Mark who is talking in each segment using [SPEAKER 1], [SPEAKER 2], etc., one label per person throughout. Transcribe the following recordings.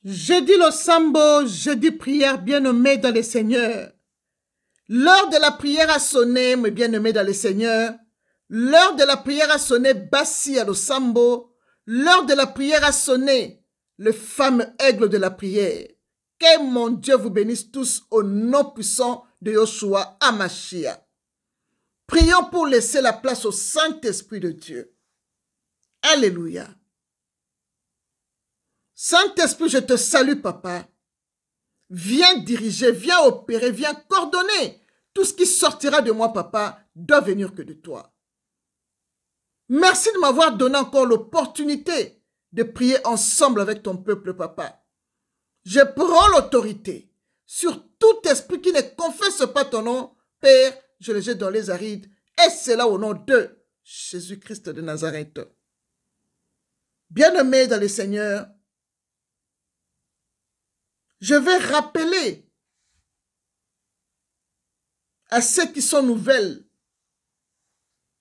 [SPEAKER 1] Jeudi Losambo, jeudi prière bien-aimés dans le Seigneur. L'heure de la prière a sonné, mes bien-aimés dans le Seigneur. L'heure de la prière a sonné, Bassi à Losambo. L'heure de la prière a sonné, le fameux aigle de la prière. Que mon Dieu vous bénisse tous au nom puissant de Yoshua Amashia. Prions pour laisser la place au Saint-Esprit de Dieu. Alléluia. Saint-Esprit, je te salue, papa. Viens diriger, viens opérer, viens coordonner. Tout ce qui sortira de moi, papa, doit venir que de toi. Merci de m'avoir donné encore l'opportunité de prier ensemble avec ton peuple, papa. Je prends l'autorité sur tout esprit qui ne confesse pas ton nom. Père, je le jette dans les arides. Et c'est là au nom de Jésus-Christ de Nazareth. Bien-aimés dans le Seigneur, je vais rappeler à ceux qui sont nouvelles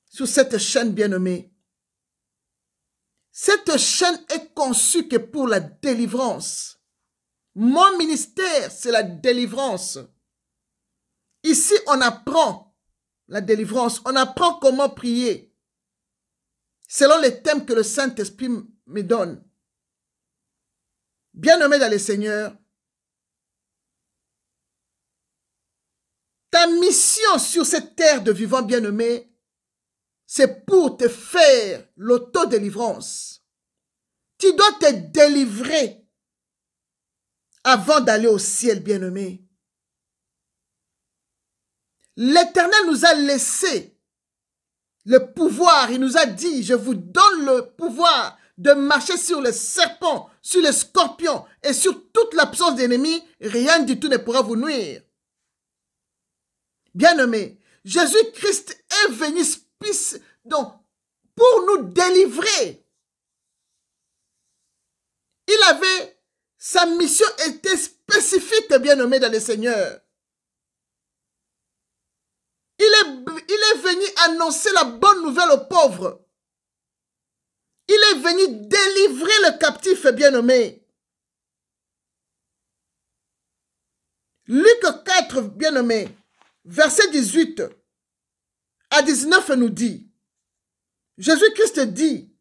[SPEAKER 1] sur cette chaîne bien-aimée. Cette chaîne est conçue que pour la délivrance. Mon ministère, c'est la délivrance. Ici, on apprend la délivrance. On apprend comment prier selon les thèmes que le Saint-Esprit me donne. Bien-aimé dans le Seigneur, ta mission sur cette terre de vivants bien-aimés, c'est pour te faire l'autodélivrance. Tu dois te délivrer avant d'aller au ciel, bien-aimé. L'Éternel nous a laissé le pouvoir. Il nous a dit, je vous donne le pouvoir de marcher sur les serpents, sur les scorpions et sur toute l'absence d'ennemis. Rien du tout ne pourra vous nuire. Bien-aimé, Jésus-Christ est venu pour nous délivrer. Sa mission était spécifique, bien-aimé dans le Seigneur. Il est venu annoncer la bonne nouvelle aux pauvres. Il est venu délivrer le captif, bien-aimé. Luc 4, bien-aimé, verset 18 à 19 nous dit, Jésus-Christ dit,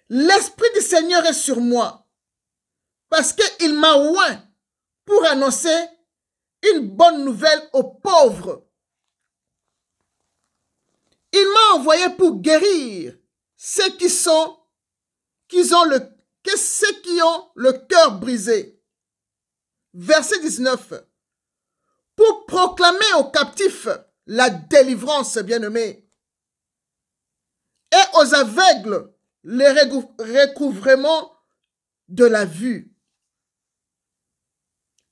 [SPEAKER 1] l'Esprit du Seigneur est sur moi, parce qu'il m'a oint pour annoncer une bonne nouvelle aux pauvres. Il m'a envoyé pour guérir ceux qui ont le cœur brisé. Verset 19. Pour proclamer aux captifs la délivrance, bien-aimés, et aux aveugles le recouvrement de la vue,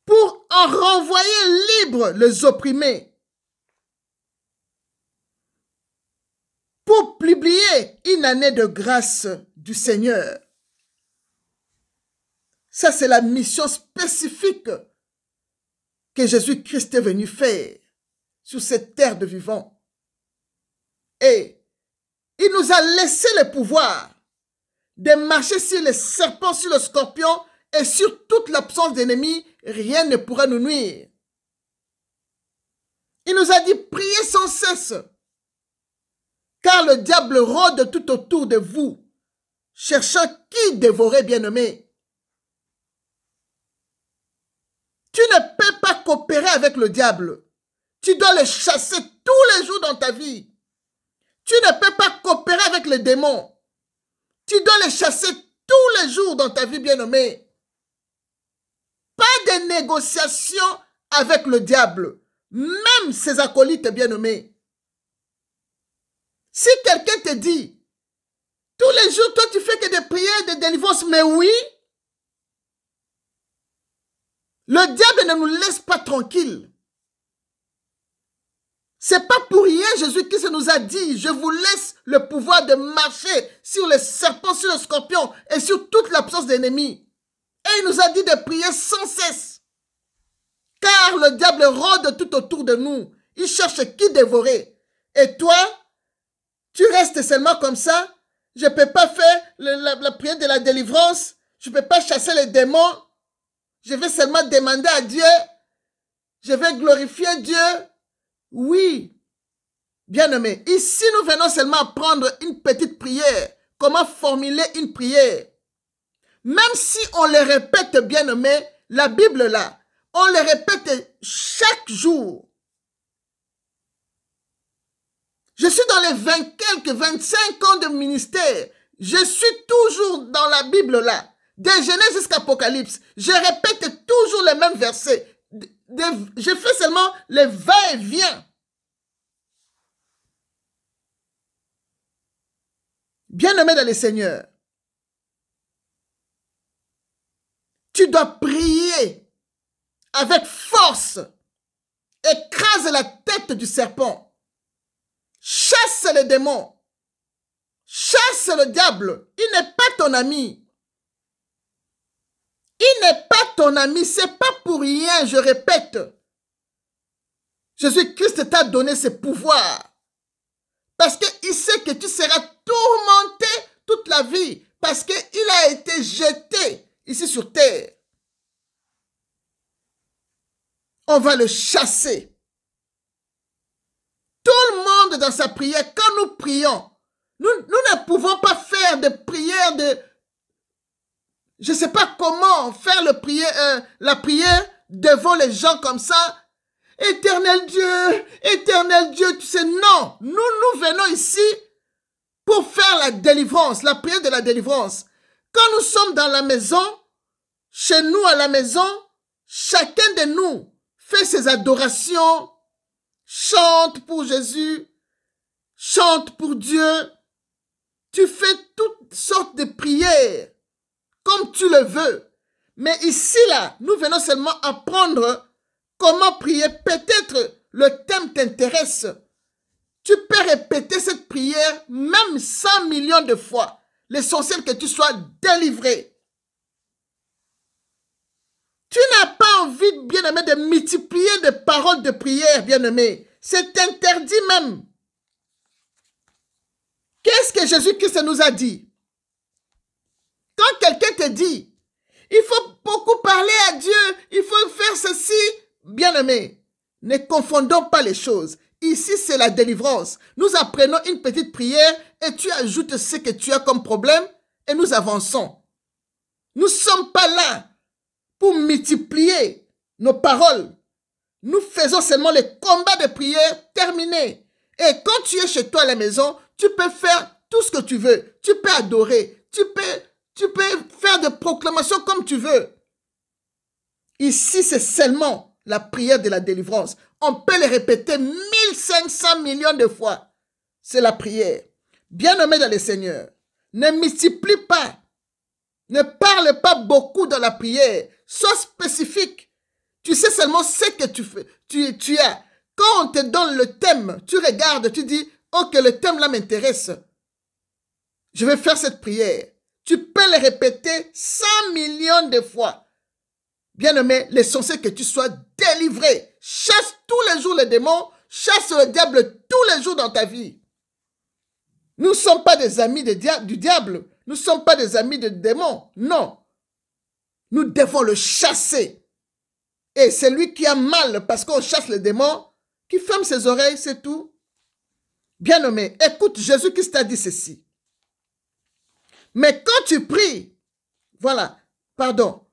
[SPEAKER 1] pour en renvoyer libres les opprimés, pour publier une année de grâce du Seigneur. Ça, c'est la mission spécifique que Jésus-Christ est venu faire sur cette terre de vivants. Et il nous a laissé le pouvoir de marcher sur les serpents, sur les scorpions et sur toute l'absence d'ennemis. Rien ne pourra nous nuire. Il nous a dit, priez sans cesse, car le diable rôde tout autour de vous, cherchant qui dévorer, bien-aimé. Tu ne peux pas coopérer avec le diable. Tu dois le chasser tous les jours dans ta vie. Tu ne peux pas coopérer avec les démons. Tu dois les chasser tous les jours dans ta vie, bien-aimé. Pas de négociation avec le diable, même ses acolytes, bien-aimés. Si quelqu'un te dit, tous les jours, toi, tu fais que des prières de délivrance, mais oui, le diable ne nous laisse pas tranquilles. C'est pas pour rien Jésus-Christ nous a dit, je vous laisse le pouvoir de marcher sur les serpents, sur les scorpions et sur toute l'absence d'ennemis. Et il nous a dit de prier sans cesse. Car le diable rôde tout autour de nous. Il cherche qui dévorer. Et toi, tu restes seulement comme ça. Je ne peux pas faire la prière de la délivrance. je ne peux pas chasser les démons. Je vais seulement demander à Dieu. Je vais glorifier Dieu. Oui, bien-aimé, ici nous venons seulement apprendre une petite prière. Comment formuler une prière. Même si on le répète, bien-aimé, la Bible là, on le répète chaque jour. Je suis dans les 25 ans de ministère. Je suis toujours dans la Bible là. De Genèse jusqu'à Apocalypse. Je répète toujours les mêmes versets. Je fais seulement les va-et-vient. Bien-aimé dans le Seigneur, tu dois prier avec force. Écrase la tête du serpent. Chasse les démons. Chasse le diable. Il n'est pas ton ami. Il n'est pas ton ami. C'est pas pour rien, je répète. Jésus-Christ t'a donné ce pouvoir. Parce qu'il sait que tu seras tourmenté toute la vie. Parce qu'il a été jeté ici sur terre. On va le chasser. Tout le monde dans sa prière, quand nous prions, nous ne pouvons pas faire de prière de... Je ne sais pas comment faire la prière devant les gens comme ça. Éternel Dieu, tu sais, non. Nous venons ici pour faire la délivrance, la prière de la délivrance. Quand nous sommes dans la maison, chez nous à la maison, chacun de nous fait ses adorations, chante pour Jésus, chante pour Dieu. Tu fais toutes sortes de prières, comme tu le veux. Mais ici, là, nous venons seulement apprendre comment prier. Peut-être le thème t'intéresse. Tu peux répéter cette prière même 100 millions de fois. L'essentiel que tu sois délivré. Tu n'as pas envie, bien-aimé, de multiplier des paroles de prière, bien-aimé. C'est interdit même. Qu'est-ce que Jésus-Christ nous a dit? Quand quelqu'un te dit, il faut beaucoup parler à Dieu, il faut faire ceci, bien-aimé, ne confondons pas les choses. Ici, c'est la délivrance. Nous apprenons une petite prière et tu ajoutes ce que tu as comme problème et nous avançons. Nous ne sommes pas là pour multiplier nos paroles. Nous faisons seulement les combats de prière terminés. Et quand tu es chez toi à la maison, tu peux faire tout ce que tu veux. Tu peux adorer. Tu peux faire des proclamations comme tu veux. Ici, c'est seulement la prière de la délivrance. On peut le répéter 1500 millions de fois. C'est la prière. Bien-aimé dans le Seigneur, ne multiplie pas. Ne parle pas beaucoup dans la prière. Sois spécifique. Tu sais seulement ce que tu fais. Tu as. Quand on te donne le thème, tu regardes, tu dis, ok, le thème là m'intéresse. Je vais faire cette prière. Tu peux le répéter 100 millions de fois. Bien-aimé, l'essentiel que tu sois délivré. Chasse tous les jours les démons. Chasse le diable tous les jours dans ta vie. Nous ne sommes pas des amis du diable. Nous ne sommes pas des amis des démons. Non. Nous devons le chasser. Et c'est lui qui a mal parce qu'on chasse les démons, qui ferme ses oreilles, c'est tout. Bien-aimé, écoute, Jésus-Christ t'a dit ceci. Mais quand tu pries, voilà, pardon,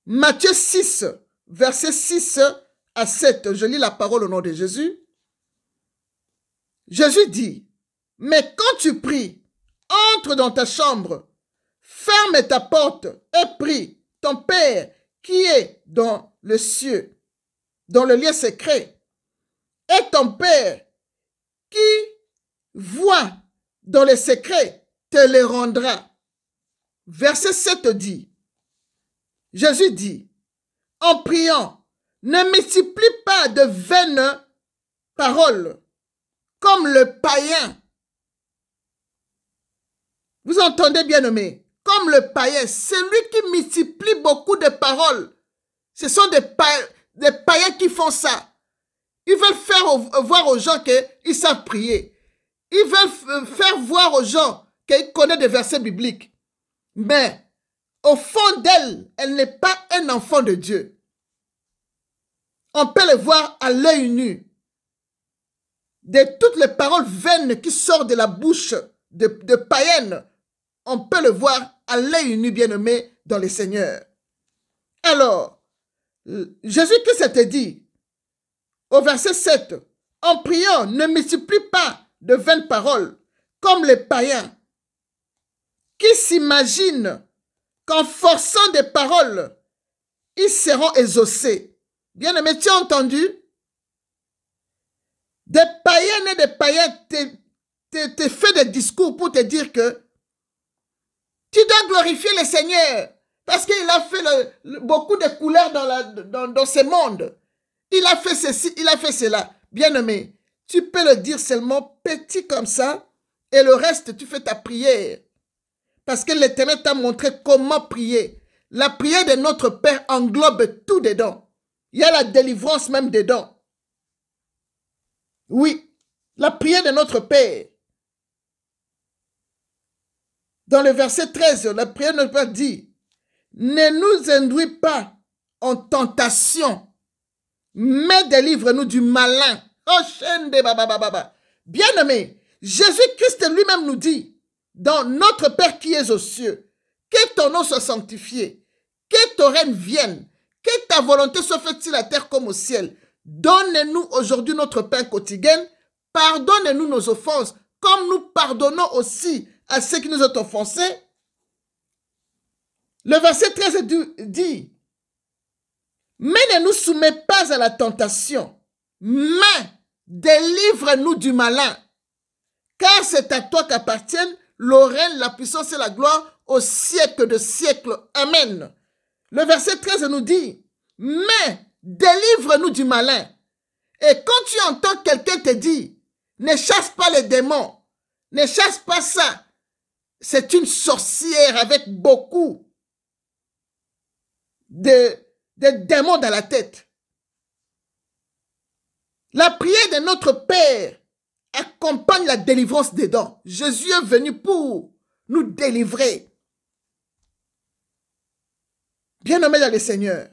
[SPEAKER 1] Matthieu 6, versets 6 à 7, je lis la parole au nom de Jésus. Jésus dit, mais quand tu pries, entre dans ta chambre, ferme ta porte et prie ton Père qui est dans le cieux, dans le lieu secret, et ton Père qui voit dans le secret te le rendra. Verset 7 dit, Jésus dit, en priant, ne multiplie pas de vaines paroles comme le païen. Vous entendez bien nommé? Comme le païen, celui qui multiplie beaucoup de paroles. Ce sont des païens qui font ça. Ils veulent faire voir aux gens qu'ils savent prier. Ils veulent faire voir aux gens qu'ils connaissent des versets bibliques. Mais au fond d'elle, elle n'est pas un enfant de Dieu. On peut le voir à l'œil nu. De toutes les paroles vaines qui sortent de la bouche de païennes, on peut le voir à l'œil nu, bien-aimé, dans le Seigneur. Alors, Jésus-Christ te dit, au verset 7, en priant, ne multiplie pas de vaines paroles, comme les païens, qui s'imaginent qu'en forçant des paroles, ils seront exaucés. Bien-aimé, tu as entendu? Des païens et des païens te font des discours pour te dire que tu dois glorifier le Seigneur parce qu'il a fait beaucoup de couleurs dans ce monde. Il a fait ceci, il a fait cela. Bien-aimé, tu peux le dire seulement petit comme ça et le reste, tu fais ta prière. Parce que l'Éternel t'a montré comment prier. La prière de notre Père englobe tout dedans. Il y a la délivrance même dedans. Oui, la prière de notre Père. Dans le verset 13, la prière de notre Père dit, ne nous induis pas en tentation, mais délivre-nous du malin. Oh, chaîne de baba. Bien-aimé, Jésus-Christ lui-même nous dit, dans notre Père qui es aux cieux, que ton nom soit sanctifié, que ton règne vienne, que ta volonté soit faite sur la terre comme au ciel. Donne-nous aujourd'hui notre pain quotidien, pardonne-nous nos offenses, comme nous pardonnons aussi à ceux qui nous ont offensés. Le verset 13 dit, mais ne nous soumets pas à la tentation, mais délivre-nous du malin, car c'est à toi qu'appartiennent le règne, la puissance et la gloire au siècle de siècles. Amen. Le verset 13 nous dit, mais délivre-nous du malin. Et quand tu entends quelqu'un te dire, ne chasse pas les démons, ne chasse pas ça, c'est une sorcière avec beaucoup de démons dans la tête. La prière de notre Père accompagne la délivrance des dents. Jésus est venu pour nous délivrer. Bien-aimé dans le Seigneur,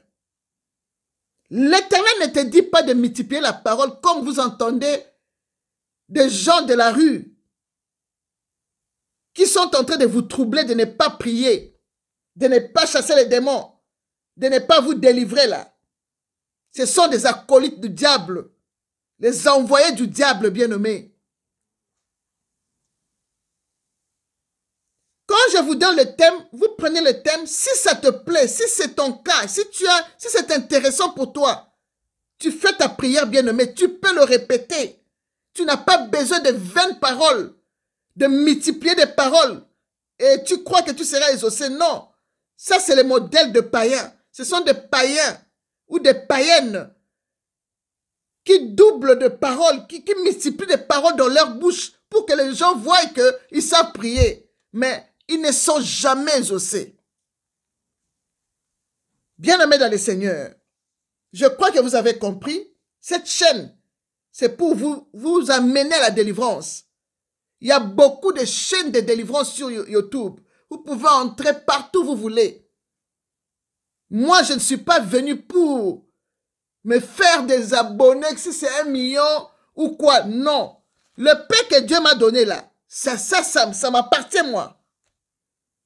[SPEAKER 1] l'Éternel ne te dit pas de multiplier la parole comme vous entendez des gens de la rue qui sont en train de vous troubler, de ne pas prier, de ne pas chasser les démons, de ne pas vous délivrer là. Ce sont des acolytes du diable, les envoyés du diable, bien-aimés. Quand je vous donne le thème, vous prenez le thème, si ça te plaît, si c'est ton cas, si c'est intéressant pour toi, tu fais ta prière, bien-aimé, tu peux le répéter. Tu n'as pas besoin de vaines paroles, de multiplier des paroles, et tu crois que tu seras exaucé. Non, ça c'est le modèle de païens. Ce sont des païens ou des païennes qui doublent de paroles, qui multiplient des paroles dans leur bouche pour que les gens voient qu'ils savent prier. Mais ils ne sont jamais exaucés. Bien-aimés dans le Seigneur, je crois que vous avez compris, cette chaîne, c'est pour vous amener à la délivrance. Il y a beaucoup de chaînes de délivrance sur YouTube. Vous pouvez entrer partout où vous voulez. Moi, je ne suis pas venu pour me faire des abonnés, si c'est 1 million ou quoi. Non. Le pain que Dieu m'a donné là, ça m'appartient moi.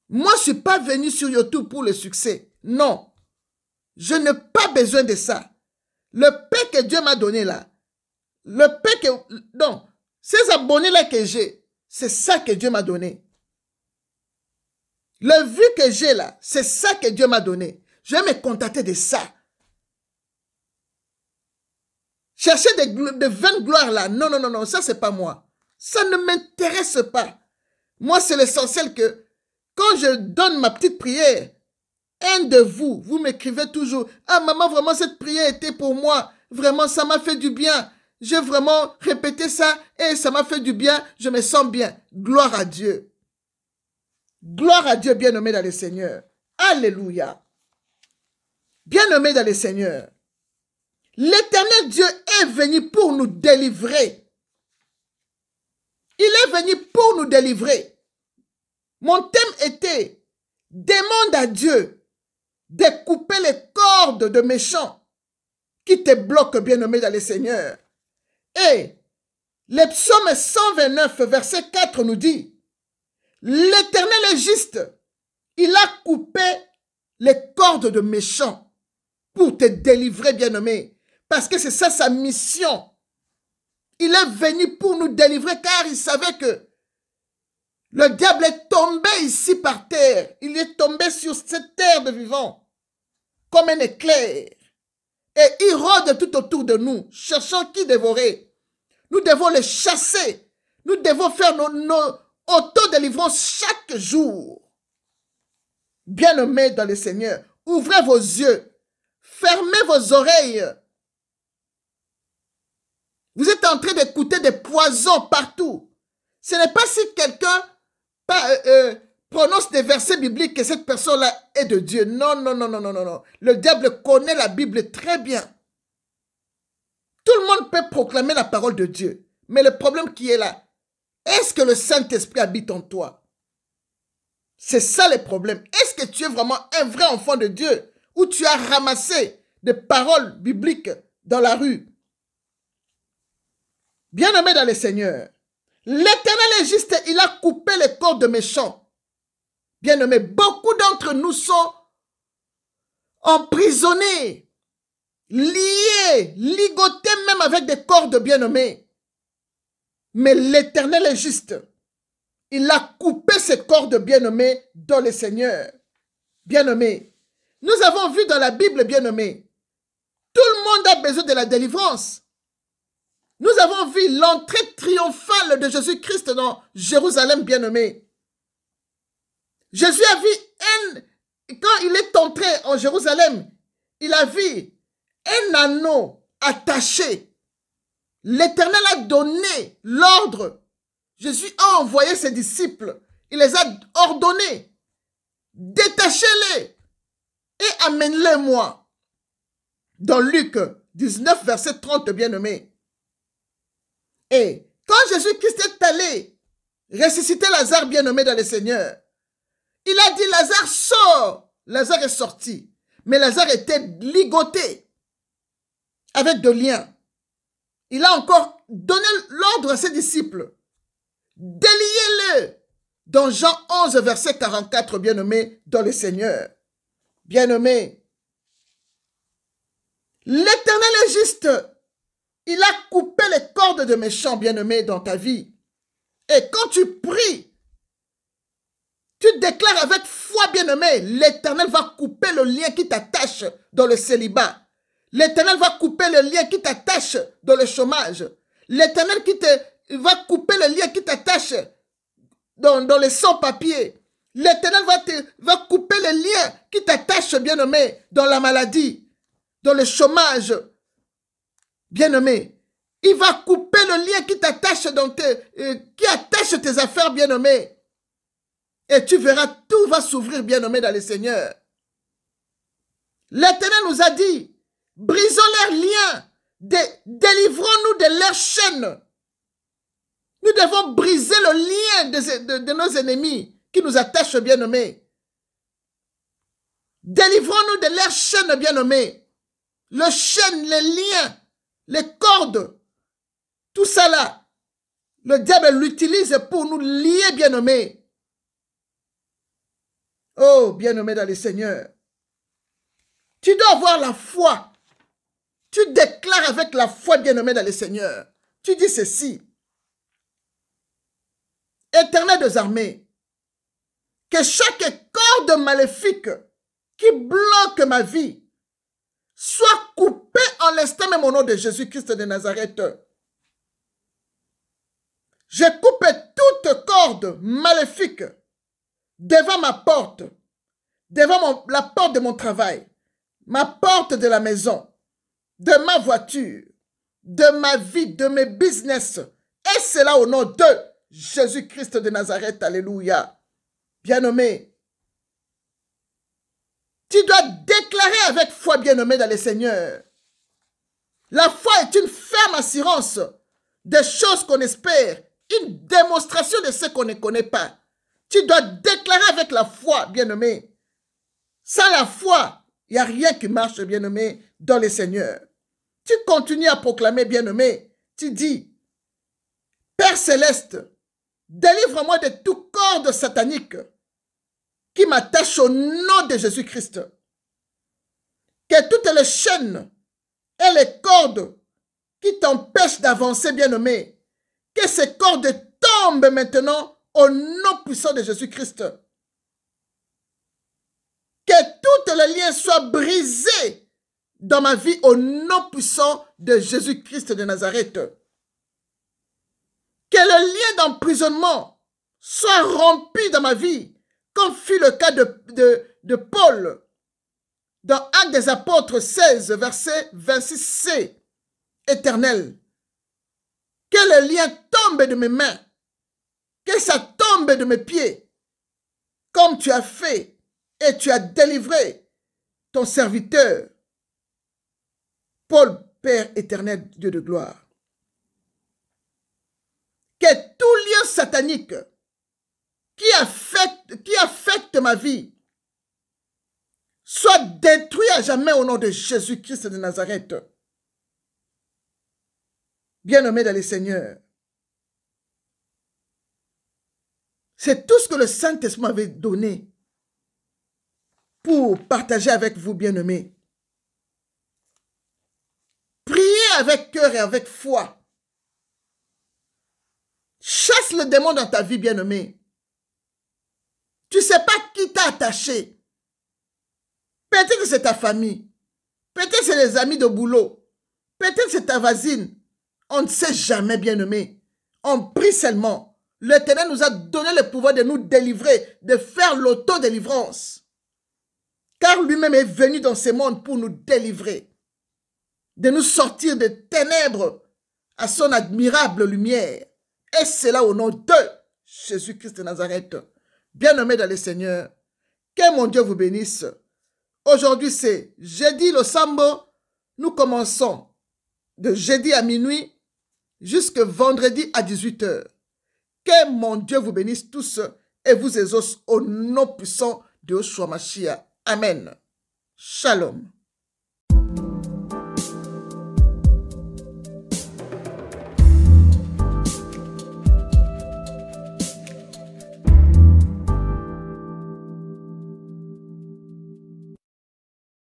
[SPEAKER 1] Moi, je ne suis pas venu sur YouTube pour le succès. Non. Je n'ai pas besoin de ça. Le pain que Dieu m'a donné là, le pain que... Non. Ces abonnés-là que j'ai, c'est ça que Dieu m'a donné. Le vu que j'ai là, c'est ça que Dieu m'a donné. Je vais me contenter de ça. Chercher de vaines gloires là, non, ça c'est pas moi. Ça ne m'intéresse pas. Moi, c'est l'essentiel que quand je donne ma petite prière, un de vous, vous m'écrivez toujours, « Ah maman, vraiment cette prière était pour moi. Vraiment, ça m'a fait du bien. J'ai vraiment répété ça et ça m'a fait du bien. Je me sens bien. » Gloire à Dieu. Gloire à Dieu, bien-aimé dans le Seigneur. Alléluia. Bien-aimé dans le Seigneur. L'Éternel Dieu est venu pour nous délivrer. Il est venu pour nous délivrer. Mon thème était Demande à Dieu de couper les cordes de méchants qui te bloquent, bien-aimé dans le Seigneur. Et le psaume 129, verset 4 nous dit, l'Éternel est juste, il a coupé les cordes de méchants pour te délivrer, bien-aimé, parce que c'est ça sa mission. Il est venu pour nous délivrer car il savait que le diable est tombé ici par terre. Il est tombé sur cette terre de vivants comme un éclair. Et il rôde tout autour de nous, cherchant qui dévorer. Nous devons le chasser. Nous devons faire nos autodélivrances chaque jour. Bien-aimés dans le Seigneur, ouvrez vos yeux. Fermez vos oreilles. Vous êtes en train d'écouter des poisons partout. Ce n'est pas si quelqu'un prononce des versets bibliques que cette personne-là est de Dieu. Non, non, non, non, non, non, non. Le diable connaît la Bible très bien. Tout le monde peut proclamer la parole de Dieu. Mais le problème qui est là, est-ce que le Saint-Esprit habite en toi? C'est ça le problème. Est-ce que tu es vraiment un vrai enfant de Dieu ou tu as ramassé des paroles bibliques dans la rue? Bien-aimé dans le Seigneur, l'Éternel est juste, il a coupé les cordes de méchants. Bien-aimé, beaucoup d'entre nous sont emprisonnés, liés, ligotés même avec des cordes, bien-aimés. Mais l'Éternel est juste. Il a coupé ces cordes, bien-aimés, dans le Seigneur. Bien-aimé, nous avons vu dans la Bible, bien-aimé, tout le monde a besoin de la délivrance. Nous avons vu l'entrée triomphale de Jésus-Christ dans Jérusalem, bien-aimé. Jésus a vu, quand il est entré en Jérusalem, il a vu un anneau attaché. L'Éternel a donné l'ordre. Jésus a envoyé ses disciples. Il les a ordonnés. Détachez-les et amène-les-moi. Dans Luc 19, verset 30, bien-aimé. Et quand Jésus-Christ est allé ressusciter Lazare, bien-aimé dans le Seigneur, il a dit, Lazare sort. Lazare est sorti. Mais Lazare était ligoté avec de liens. Il a encore donné l'ordre à ses disciples. Déliez-le. Dans Jean 11, verset 44, bien-aimé dans le Seigneur. Bien-aimé, l'Éternel est juste. Il a coupé les cordes de méchants, bien-aimés, dans ta vie. Et quand tu pries, tu déclares avec foi, bien-aimé, l'Éternel va couper le lien qui t'attache dans le célibat. L'Éternel va couper le lien qui t'attache dans le chômage. L'Éternel va couper le lien qui t'attache dans les sans-papiers. L'Éternel va couper le lien qui t'attache, bien-aimé, dans la maladie, dans le chômage. Bien-aimé, il va couper le lien qui t'attache qui attache tes affaires, bien-aimé. Et tu verras, tout va s'ouvrir, bien-aimé, dans le Seigneur. L'Éternel nous a dit, brisons leurs liens, délivrons-nous de leurs chaînes. Nous devons briser le lien de nos ennemis qui nous attachent, bien-aimés. Délivrons-nous de leurs chaînes, bien-aimés. Le chêne, les liens, les cordes, tout ça là, le diable l'utilise pour nous lier, bien-aimés. Oh, bien-aimé dans le Seigneur, tu dois avoir la foi. Tu déclares avec la foi, bien-aimé dans le Seigneur. Tu dis ceci. Éternel des armées, que chaque corde maléfique qui bloque ma vie soit coupée en l'instant même au nom de Jésus-Christ de Nazareth. Je coupe toute corde maléfique devant ma porte, devant la porte de mon travail, ma porte de la maison, de ma voiture, de ma vie, de mes business. Et cela au nom de Jésus-Christ de Nazareth. Alléluia. Bien-aimé, tu dois déclarer avec foi, bien-aimé, dans le Seigneur. La foi est une ferme assurance des choses qu'on espère, une démonstration de ce qu'on ne connaît pas. Tu dois déclarer avec la foi, bien-aimé. Sans la foi, il n'y a rien qui marche, bien-aimé, dans le Seigneur. Tu continues à proclamer, bien-aimé. Tu dis, Père Céleste, délivre-moi de tout corde satanique qui m'attache au nom de Jésus-Christ. Que toutes les chaînes et les cordes qui t'empêchent d'avancer, bien-aimé, que ces cordes tombent maintenant au nom puissant de Jésus-Christ. Que tous les liens soient brisés dans ma vie au nom puissant de Jésus-Christ de Nazareth. Que le lien d'emprisonnement soit rompu dans ma vie, comme fut le cas de Paul dans Actes des Apôtres 16, verset 26c. Éternel, que le lien tombe de mes mains, que ça tombe de mes pieds, comme tu as fait et tu as délivré ton serviteur, Paul, Père éternel, Dieu de gloire. Que tout lien satanique qui affecte ma vie soit détruit à jamais au nom de Jésus-Christ de Nazareth. Bien-aimé dans le Seigneur, c'est tout ce que le Saint-Esprit m'avait donné pour partager avec vous, bien-aimés. Priez avec cœur et avec foi. Chasse le démon dans ta vie, bien-aimé. Tu ne sais pas qui t'a attaché. Peut-être que c'est ta famille. Peut-être que c'est les amis de boulot. Peut-être que c'est ta voisine. On ne sait jamais, bien-aimé. On prie seulement. L'Éternel nous a donné le pouvoir de nous délivrer, de faire l'auto-délivrance. Car lui-même est venu dans ce monde pour nous délivrer, de nous sortir des ténèbres à son admirable lumière. Et c'est là au nom de Jésus-Christ de Nazareth. Bien-aimé dans le Seigneur, que mon Dieu vous bénisse. Aujourd'hui, c'est jeudi le sambo. Nous commençons de jeudi à minuit jusqu'à vendredi à 18 h. Que mon Dieu vous bénisse tous et vous exauce au nom puissant de Yeshua Mashiach. Amen. Shalom.